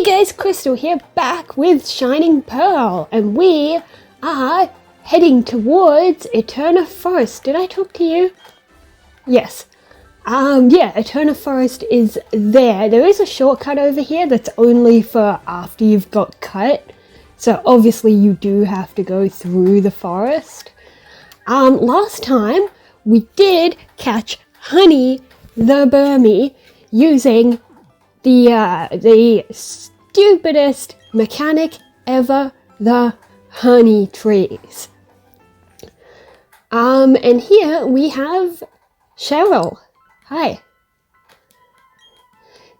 guys, Crystal here, back with Shining Pearl, and we are heading towards Eterna Forest. Did I talk to you? Yes. Yeah, Eterna Forest is there. There is a shortcut over here that's only for after you've got cut. So obviously you do have to go through the forest. Last time we did catch Honey the Burmy using the stupidest mechanic ever, the honey trees. And here we have Cheryl. Hi.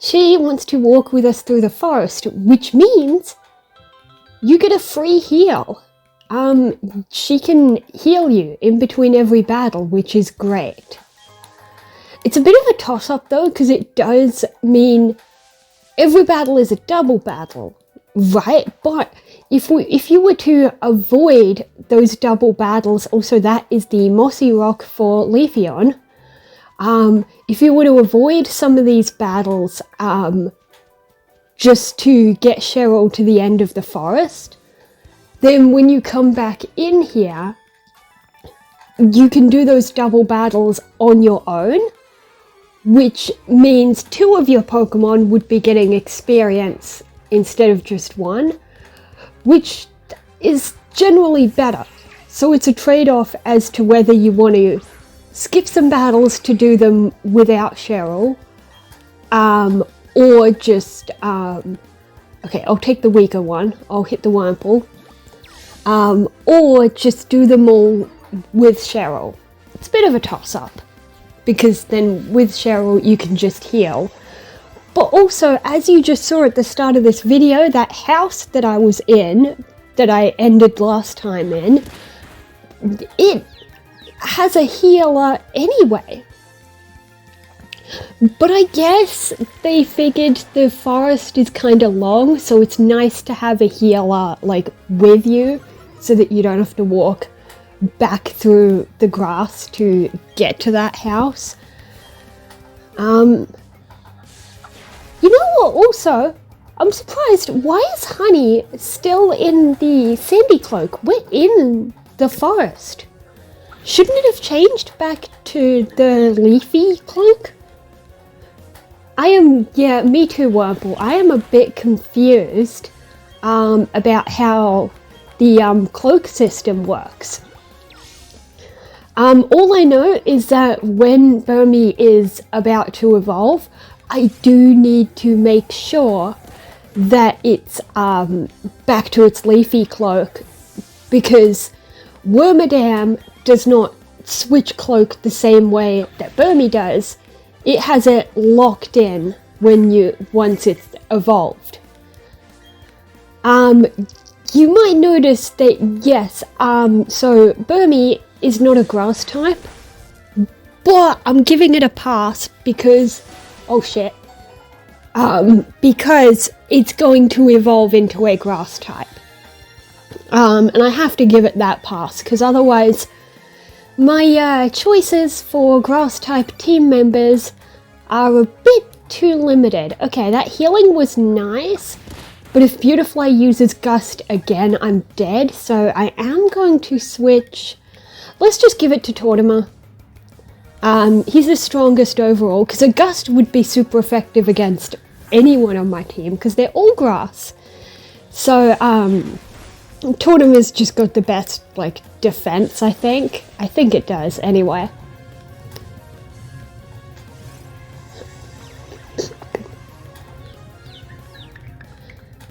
She wants to walk with us through the forest, which means you get a free heal. She can heal you in between every battle, which is great. It's a bit of a toss-up though, because it does mean every battle is a double battle, right? But if you were to avoid those double battles, also that is the Mossy Rock for Leafeon. If you were to avoid some of these battles, just to get Cheryl to the end of the forest, then when you come back in here, you can do those double battles on your own, which means 2 of your Pokemon would be getting experience instead of just 1, which is generally better. So it's a trade-off as to whether you want to skip some battles to do them without Cheryl, or just, okay, I'll take the weaker one, I'll hit the Wurmple, or just do them all with Cheryl. It's a bit of a toss-up, because then with Cheryl you can just heal. But also, as you just saw at the start of this video, that house that I was in, that I ended last time in, it has a healer anyway. But I guess they figured the forest is kind of long, so it's nice to have a healer, like, with you, so that you don't have to walk back through the grass to get to that house. You know what, also, I'm surprised, why is Honey still in the Sandy Cloak? We're in the forest. Shouldn't it have changed back to the Leafy Cloak? Yeah, me too, Wurmple. I am a bit confused about how the cloak system works. All I know is that when Burmy is about to evolve, I do need to make sure that it's back to its Leafy Cloak, because Wormadam does not switch cloak the same way that Burmy does. It has it locked in once it's evolved. You might notice that, yes, so Burmy is not a grass type, but I'm giving it a pass because, oh shit, because it's going to evolve into a grass type. And I have to give it that pass, because otherwise my choices for grass type team members are a bit too limited. Okay, that healing was nice, but if Beautifly uses Gust again, I'm dead, so I am going to switch. Let's just give it to Tortimer. He's the strongest overall, because a Gust would be super effective against anyone on my team, because they're all grass. So, Tortimer's just got the best, like, defense, I think. I think it does, anyway.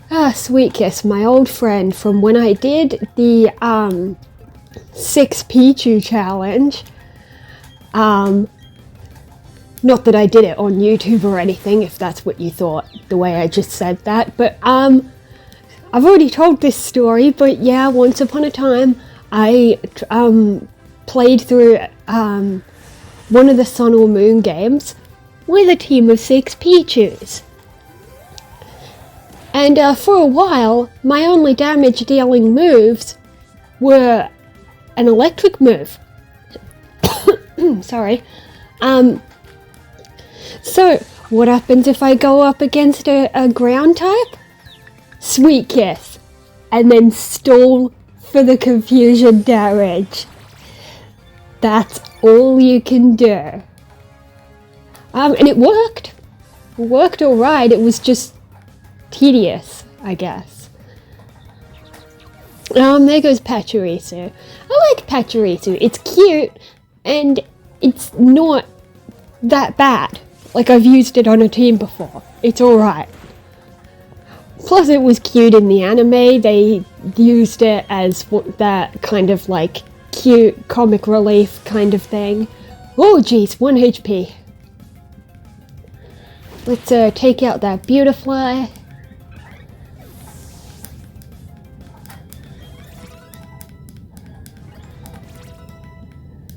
Ah, Sweet Kiss, my old friend from when I did the, 6 Pichu challenge. Not that I did it on YouTube or anything, if that's what you thought, the way I just said that, but, I've already told this story, but yeah, once upon a time, I, played through, one of the Sun or Moon games with a team of 6 Pichus. And, for a while, my only damage-dealing moves were an electric move. Sorry. So, what happens if I go up against a ground type? sweet kiss, and then stall for the confusion damage. That's all you can do. And it worked. It worked alright, it was just tedious, I guess. There goes Pachirisu. I like Pachirisu. It's cute, and it's not that bad. Like, I've used it on a team before. It's alright. Plus, it was cute in the anime. They used it as that kind of, like, cute comic relief kind of thing. Oh, jeez, 1 HP. Let's take out that Beautifly.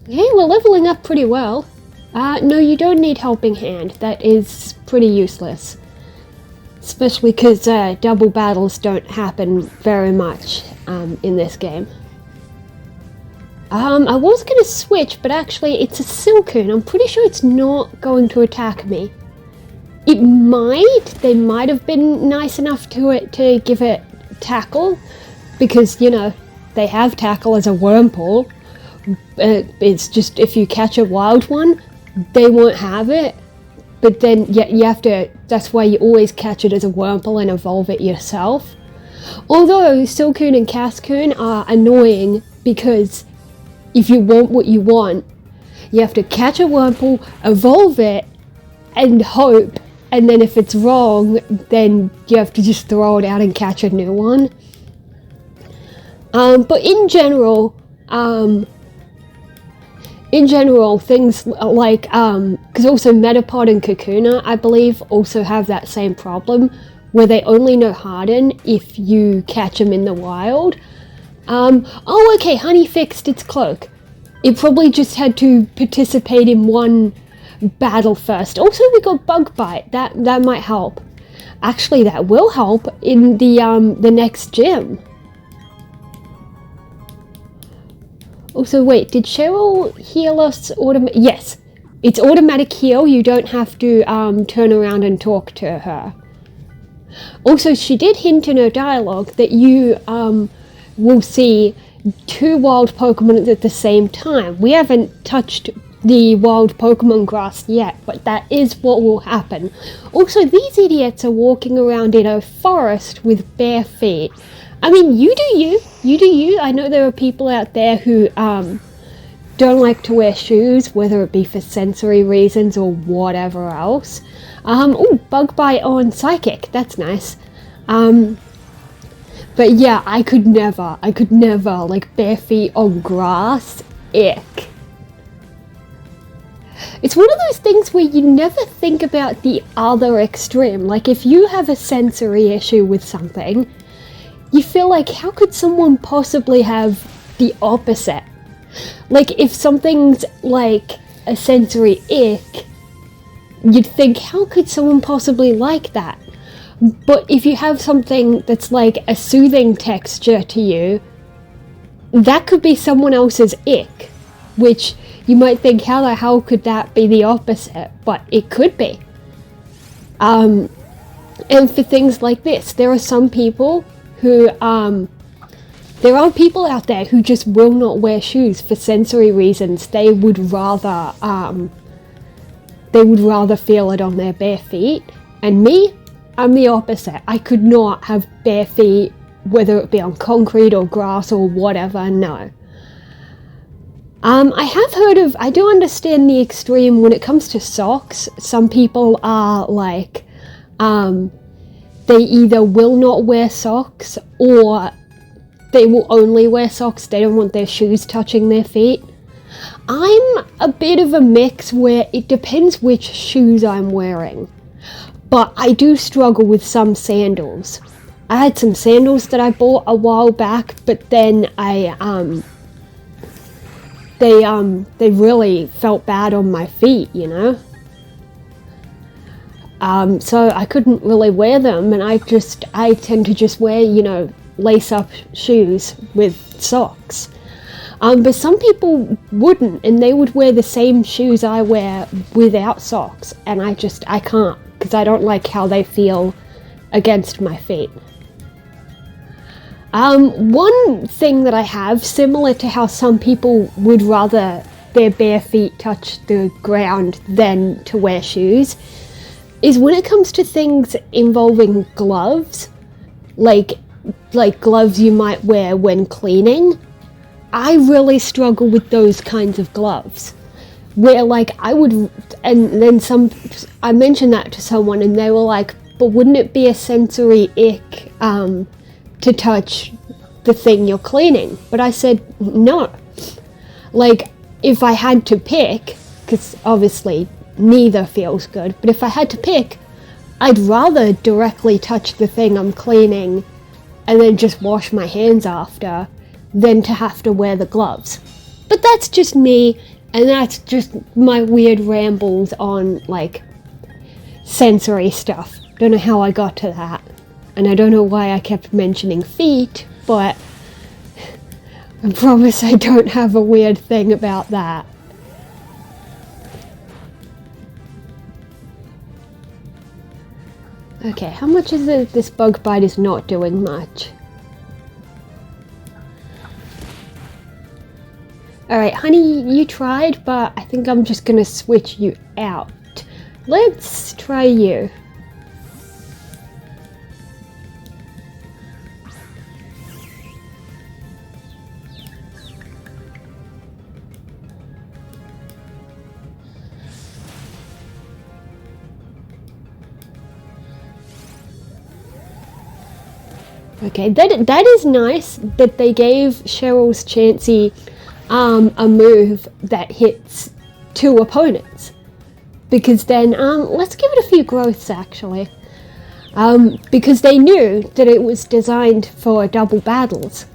Okay, we're leveling up pretty well. No, you don't need Helping Hand. That is pretty useless. Especially because double battles don't happen very much in this game. I was going to switch, but actually it's a Silcoon. I'm pretty sure it's not going to attack me. It might. They might have been nice enough to give it Tackle. Because, you know, they have Tackle as a Wurmple. It's just if you catch a wild one, they won't have it. But then you have to, that's why you always catch it as a Wurmple and evolve it yourself. Although Silcoon and Cascoon are annoying because if you want what you want, you have to catch a Wurmple, evolve it, and hope. And then if it's wrong, then you have to just throw it out and catch a new one. But in general, things like, because also Metapod and Kakuna, I believe, also have that same problem, where they only know Harden if you catch them in the wild. Oh, okay, Honey fixed its cloak. It probably just had to participate in one battle first. Also, we got Bug Bite. That might help. Actually, that will help in the next gym. Also, wait, did Cheryl heal us Yes, it's automatic heal. You don't have to turn around and talk to her. Also, she did hint in her dialogue that you will see 2 wild Pokemon at the same time. We haven't touched the wild Pokemon grass yet, but that is what will happen. Also, these idiots are walking around in a forest with bare feet. I mean, you do you. I know there are people out there who don't like to wear shoes, whether it be for sensory reasons or whatever else. Oh, Bug Bite on Psychic, that's nice. But yeah, I could never, like, bare feet on grass, ick. It's one of those things where you never think about the other extreme. Like, if you have a sensory issue with something, you feel like, how could someone possibly have the opposite? Like, if something's like a sensory ick, you'd think, how could someone possibly like that? But if you have something that's like a soothing texture to you, that could be someone else's ick, which you might think, how the hell could that be the opposite? But it could be. And for things like this, there are some people who, there are people out there who just will not wear shoes for sensory reasons. They would rather feel it on their bare feet. And me, I'm the opposite. I could not have bare feet, whether it be on concrete or grass or whatever, no. I do understand the extreme when it comes to socks. Some people are like, they either will not wear socks or they will only wear socks. They don't want their shoes touching their feet. I'm a bit of a mix where it depends which shoes I'm wearing. But I do struggle with some sandals. I had some sandals that I bought a while back, but then they really felt bad on my feet, you know? So I couldn't really wear them, and I tend to just wear, you know, lace-up shoes with socks. But some people wouldn't, and they would wear the same shoes I wear without socks, and I can't, because I don't like how they feel against my feet. One thing that I have, similar to how some people would rather their bare feet touch the ground than to wear shoes, is when it comes to things involving gloves, like gloves you might wear when cleaning. I really struggle with those kinds of gloves. Where like I would, and then I mentioned that to someone and they were like, but wouldn't it be a sensory ick to touch the thing you're cleaning? But I said, no. Like, if I had to pick, because obviously neither feels good, but if I had to pick, I'd rather directly touch the thing I'm cleaning and then just wash my hands after than to have to wear the gloves. But that's just me, and that's just my weird rambles on, like, sensory stuff. Don't know how I got to that, and I don't know why I kept mentioning feet, but I promise I don't have a weird thing about that. Okay, how much is it? This bug bite is not doing much. Alright, honey, you tried, but I think I'm just gonna switch you out. Let's try you. Okay, that is nice that they gave Cheryl's Chansey a move that hits 2 opponents. Because then, let's give it a few growths actually. Because they knew that it was designed for double battles.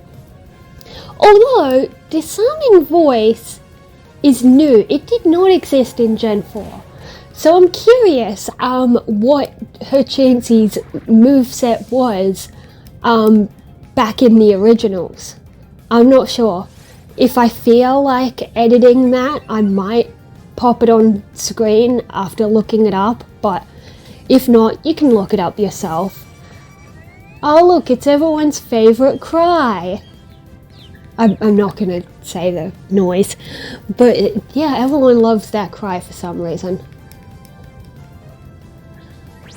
Although, Disarming Voice is new. It did not exist in Gen 4. So I'm curious what her Chansey's moveset was back in the originals. I'm not sure. If I feel like editing that, I might pop it on screen after looking it up, but if not, you can look it up yourself. Oh look, it's everyone's favorite cry. I'm not gonna say the noise, but yeah, everyone loves that cry for some reason.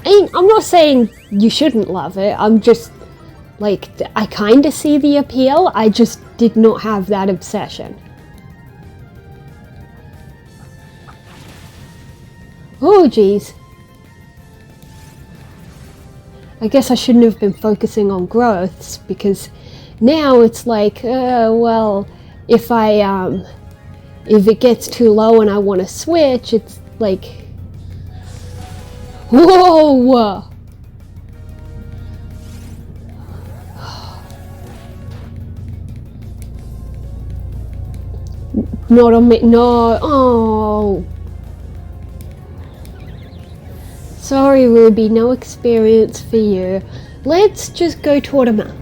I mean, I'm not saying you shouldn't love it, I'm just like, I kinda see the appeal, I just did not have that obsession. Oh geez. I guess I shouldn't have been focusing on growths, because now it's like, well, if it gets too low and I want to switch, it's like, whoa! Not on me, no, oh. Sorry Ruby, no experience for you. Let's just go Tortimer.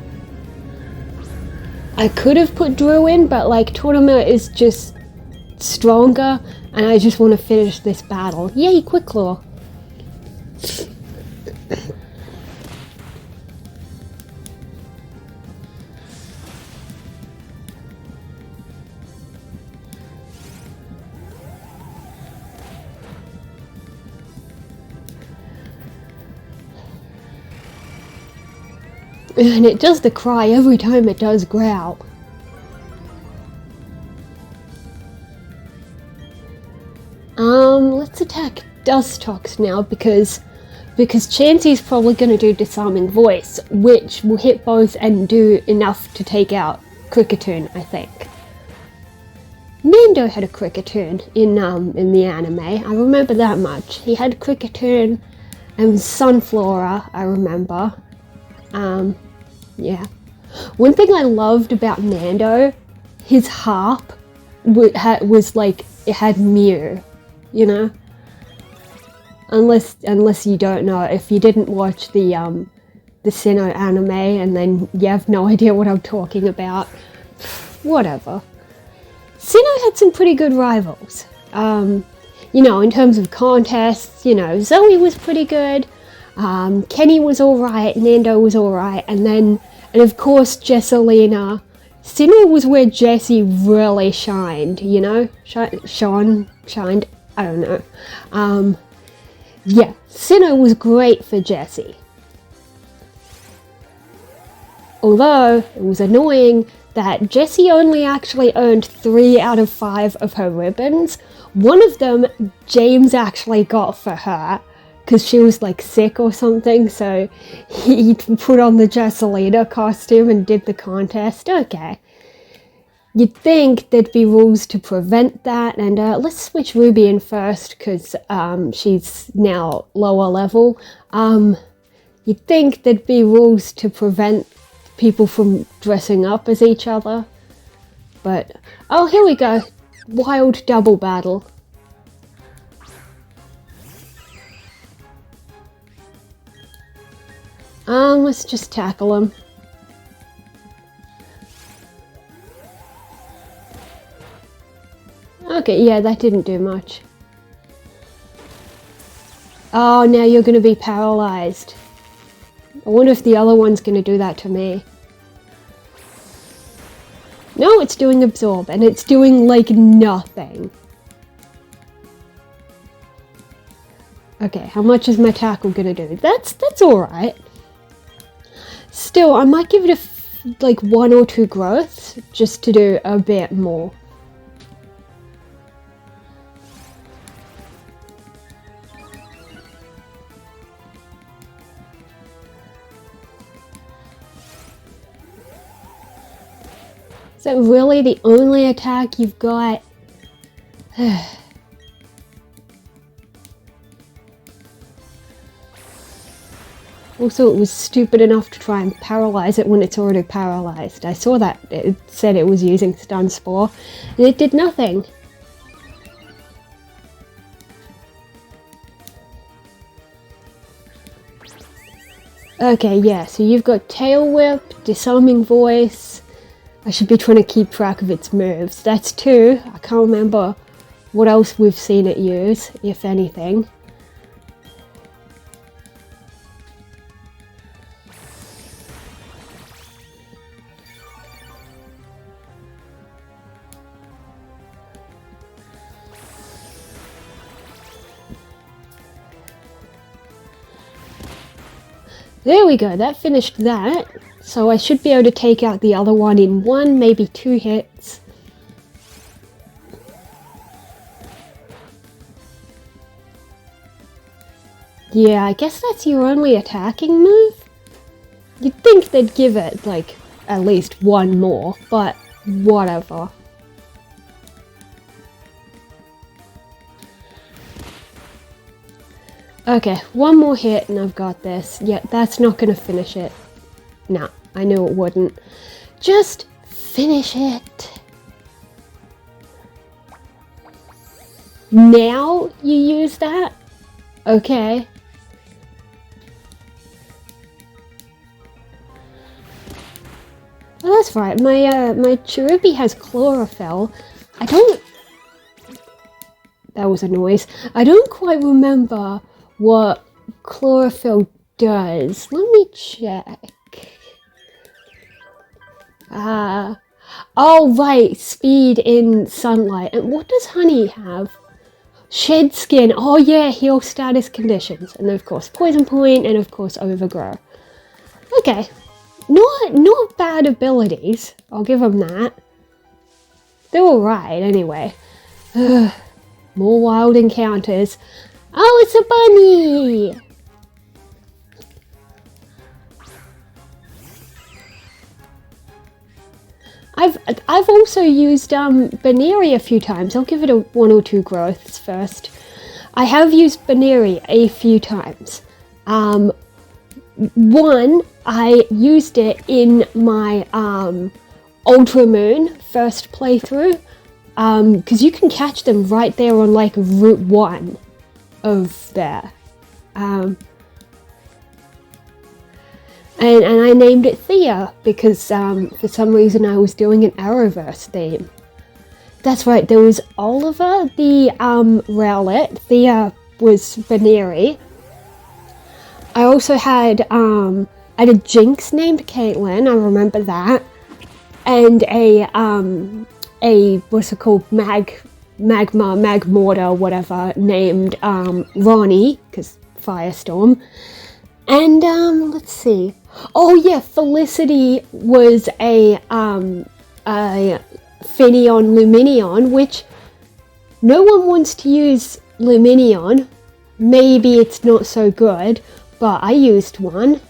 I could have put Drew in, but like Tortimer is just stronger and I just want to finish this battle. Yay, Quick Claw. And it does the cry every time it does growl. Let's attack Dustox now because Chansey's probably going to do Disarming Voice, which will hit both and do enough to take out Kricketune, I think. Nando had a Kricketune in the anime, I remember that much. He had Kricketune and Sunflora, I remember. Yeah. One thing I loved about Nando, his harp was like, it had Mew, you know? Unless you don't know, if you didn't watch the Sinnoh anime and then you have no idea what I'm talking about, whatever. Sinnoh had some pretty good rivals. You know, in terms of contests, you know, Zoe was pretty good. Kenny was alright, Nando was alright, and then And of course, Jesselina. Sinnoh was where Jessie really shined, you know? Shined, I don't know. Yeah, Sinnoh was great for Jessie. Although, it was annoying that Jessie only actually earned 3 out of 5 of her ribbons. One of them, James actually got for her, because she was like sick or something, so he put on the Jesselina costume and did the contest. Okay. You'd think there'd be rules to prevent that, and let's switch Ruby in first, because she's now lower level. You'd think there'd be rules to prevent people from dressing up as each other, but oh, here we go. Wild double battle. Let's just tackle him. Okay, yeah, that didn't do much. Oh, now you're gonna be paralyzed. I wonder if the other one's gonna do that to me. No, it's doing absorb, and it's doing like nothing. Okay, how much is my tackle gonna do? That's alright. Still, I might give it like 1 or 2 growths, just to do a bit more. Is that really the only attack you've got? Also, it was stupid enough to try and paralyze it when it's already paralyzed. I saw that it said it was using Stun Spore, and it did nothing. Okay, yeah, so you've got Tail Whip, Disarming Voice. I should be trying to keep track of its moves. That's 2. I can't remember what else we've seen it use, if anything. There we go, that finished that. So I should be able to take out the other one in 1, maybe 2 hits. Yeah, I guess that's your only attacking move? You'd think they'd give it, like, at least 1 more, but whatever. Okay, 1 more hit and I've got this. Yeah, that's not gonna finish it. Nah, I knew it wouldn't. Just finish it. Now you use that? Okay. Oh, that's right. My Cherubi has chlorophyll. I don't... That was a noise. I don't quite remember what chlorophyll does. Let me check. Oh right, speed in sunlight. And what does honey have? Shed skin. Oh yeah, heal status conditions. And then of course poison point, and of course overgrow. Okay. Not bad abilities. I'll give them that. They're alright anyway. More wild encounters. Oh, it's a bunny! I've also used Baneri a few times. I'll give it a 1 or 2 growths first. I have used Baneri a few times. One, I used it in my Ultra Moon first playthrough, because you can catch them right there on like Route 1 of there. And I named it Thea because for some reason I was doing an Arrowverse theme. That's right, there was Oliver the Rowlet, Thea was Baneri. I also had I had a Jinx named Caitlin, I remember that, and a what's it called, Magmortar, whatever, named Ronnie, because Firestorm. And let's see. Oh yeah, Felicity was a Finneon Luminion, which no one wants to use Luminion. Maybe it's not so good, but I used one.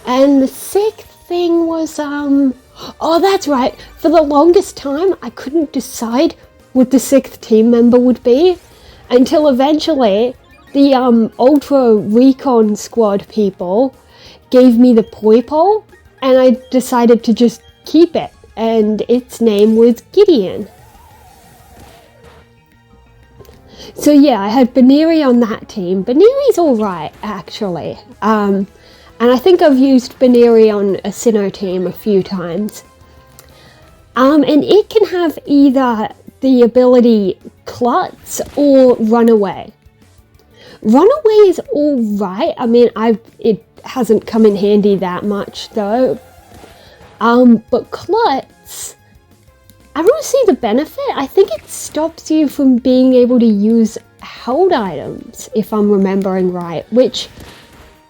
And the sixth thing was oh, that's right. For the longest time, I couldn't decide what the sixth team member would be until eventually the Ultra Recon Squad people gave me the Poipole, and I decided to just keep it, and its name was Gideon. So yeah, I had Baneri on that team. Baneri's alright, actually. And I think I've used Baneri on a Sinnoh team a few times. And it can have either the ability Klutz or Runaway. Runaway is alright. I mean, it hasn't come in handy that much though. But Klutz, I don't see the benefit. I think it stops you from being able to use held items, if I'm remembering right, which,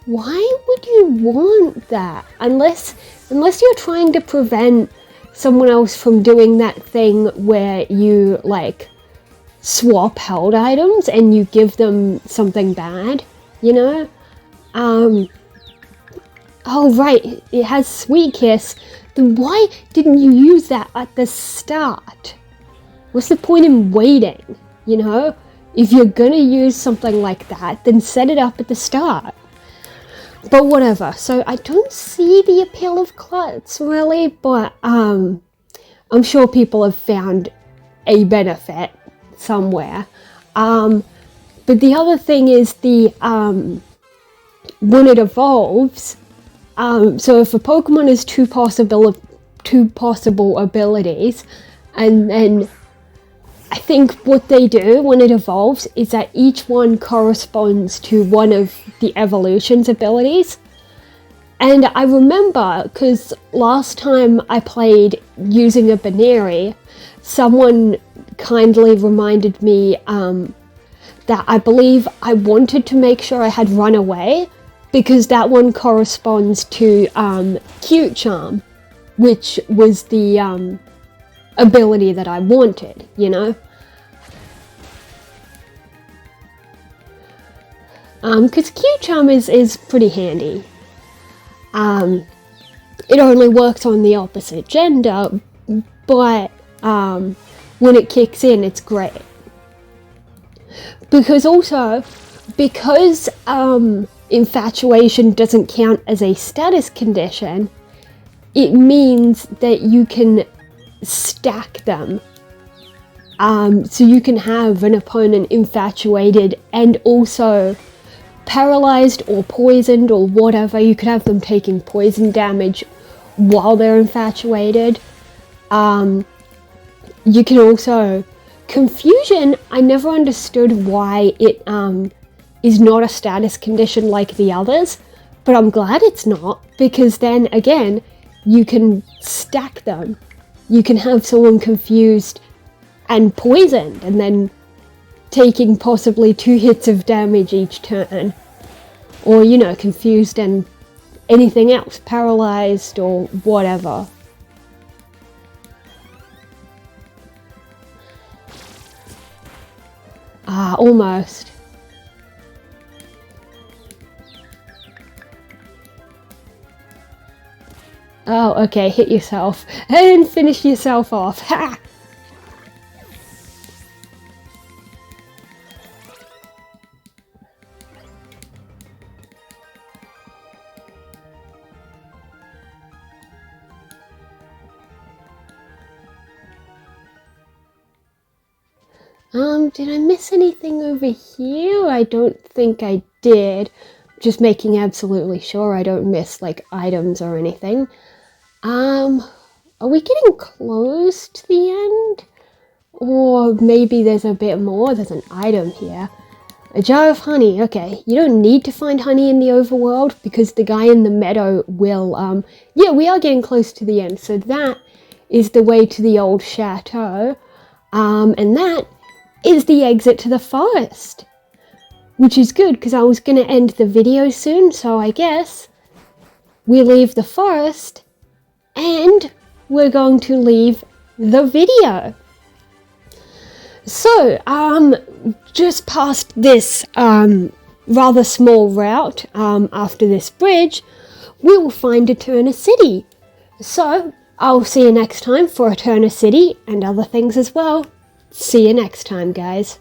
why would you want that? Unless you're trying to prevent someone else from doing that thing where you, like, swap held items and you give them something bad, you know? Oh right, it has Sweet Kiss. Then why didn't you use that at the start? What's the point in waiting, you know? If you're gonna use something like that, then set it up at the start. But whatever, so I don't see the appeal of Klutz really, but I'm sure people have found a benefit somewhere. But the other thing is when it evolves, so if a Pokemon has two possible abilities, and then I think what they do when it evolves is that each one corresponds to one of the evolution's abilities. And I remember, because last time I played using a Baneri, someone kindly reminded me that I believe I wanted to make sure I had Runaway, because that one corresponds to Cute Charm, which was the ability that I wanted, you know? Because Cute Charm is pretty handy. It only works on the opposite gender, but when it kicks in, it's great. Because infatuation doesn't count as a status condition, it means that you can stack them. So you can have an opponent infatuated and also paralyzed or poisoned or whatever. You could have them taking poison damage while they're infatuated. You can also... Confusion, I never understood why it is not a status condition like the others, but I'm glad it's not, because then again, you can stack them. You can have someone confused and poisoned, and then taking possibly 2 hits of damage each turn. Or, you know, confused and anything else, paralyzed or whatever. Almost. Oh, okay, hit yourself. And finish yourself off. Ha! Did I miss anything over here? I don't think I did. Just making absolutely sure I don't miss, like, items or anything. Are we getting close to the end? Or maybe there's a bit more? There's an item here. A jar of honey. Okay, you don't need to find honey in the overworld because the guy in the meadow will, yeah, we are getting close to the end. So that is the way to the old chateau. And that is the exit to the forest. Which is good because I was going to end the video soon. So I guess we leave the forest and we're going to leave the video. So, just past this rather small route, after this bridge, we will find Eterna City. So, I'll see you next time for Eterna City and other things as well. See you next time, guys.